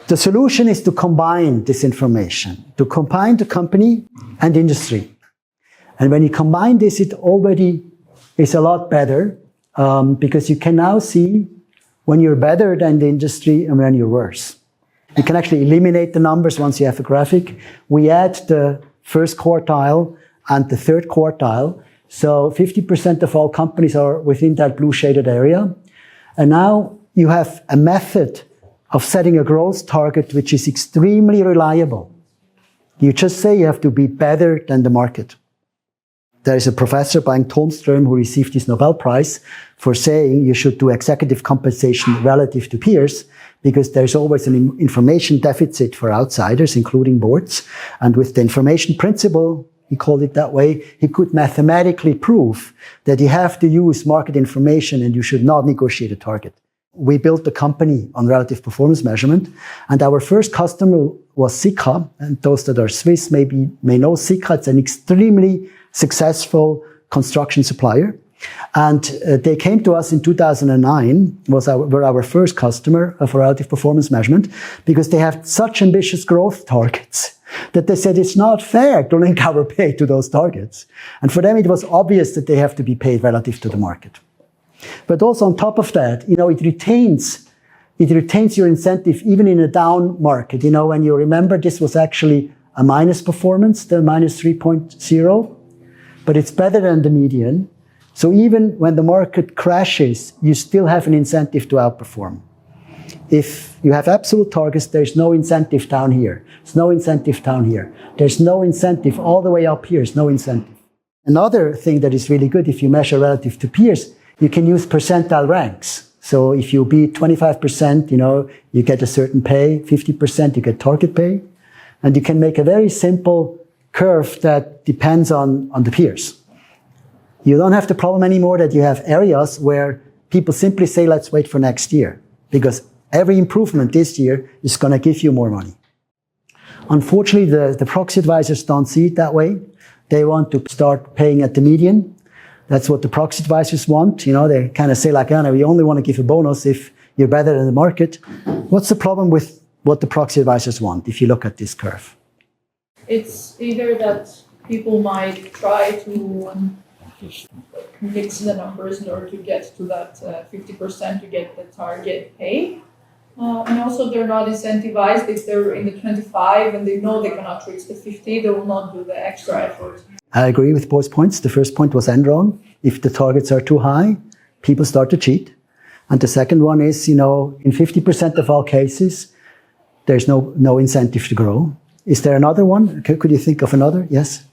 The solution is to combine this information, to combine the company and industry. And when you combine this, it already is a lot better because you can now see when you're better than the industry and when you're worse. You can actually eliminate the numbers once you have a graphic. We add the first quartile and the third quartile. So 50% of all companies are within that blue shaded area. And now you have a method of setting a growth target which is extremely reliable. You just say you have to be better than the market. There is a Professor Bengt Holmström who received his Nobel Prize for saying you should do executive compensation relative to peers because there's always an information deficit for outsiders, including boards. And with the information principle, he called it that way, he could mathematically prove that you have to use market information and you should not negotiate a target. We built the company on relative performance measurement, and our first customer was Sika. And those that are Swiss may know Sika. It's an extremely successful construction supplier. And they came to us in 2009, were our first customer of relative performance measurement, because they have such ambitious growth targets that they said it's not fair to link our pay to those targets. And for them, it was obvious that they have to be paid relative to the market. But also on top of that, it retains your incentive even in a down market. When you remember, this was actually a minus performance, the minus 3.0, but it's better than the median. So even when the market crashes, you still have an incentive to outperform. If you have absolute targets, there's no incentive down here. There's no incentive down here. There's no incentive all the way up here. There's no incentive. Another thing that is really good if you measure relative to peers, you can use percentile ranks. So if you beat 25%, you get a certain pay, 50%, you get target pay. And you can make a very simple curve that depends on the peers. You don't have the problem anymore that you have areas where people simply say, let's wait for next year, because every improvement this year is going to give you more money. Unfortunately, the proxy advisors don't see it that way. They want to start paying at the median. That's what the proxy advisors want. They kind of say like, we only want to give a bonus if you're better than the market. What's the problem with what the proxy advisors want if you look at this curve? It's either that people might try to mix the numbers in order to get to that 50% to get the target pay. And also they're not incentivized. If they're in the 25 and they know they cannot reach the 50, they will not do the extra effort. I agree with both points. The first point was Enron. If the targets are too high, people start to cheat. And the second one is, in 50% of all cases, there's no incentive to grow. Is there another one? Could you think of another? Yes?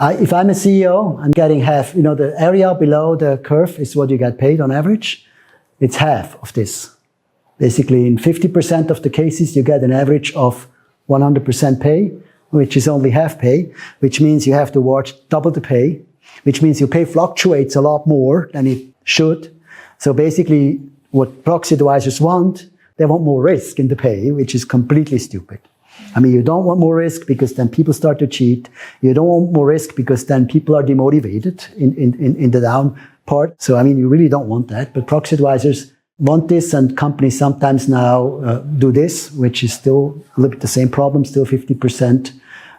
If I'm a CEO, I'm getting half. The area below the curve is what you get paid on average. It's half of this. Basically, in 50% of the cases, you get an average of 100% pay, which is only half pay, which means you have to watch double the pay, which means your pay fluctuates a lot more than it should. So basically, what proxy advisors want, they want more risk in the pay, which is completely stupid. You don't want more risk because then people start to cheat. You don't want more risk because then people are demotivated in the down part. So, you really don't want that. But proxy advisors want this, and companies sometimes now do this, which is still a little bit the same problem. Still 50%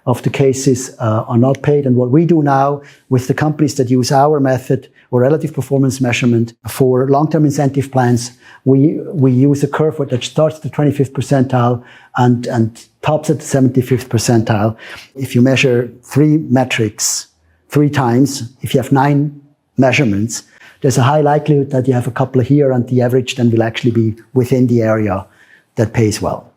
of the cases are not paid. And what we do now with the companies that use our method or relative performance measurement for long-term incentive plans, we use a curve that starts at the 25th percentile and tops at the 75th percentile. If you measure 3 metrics 3 times, if you have 9 measurements, there's a high likelihood that you have a couple here, and the average then will actually be within the area that pays well.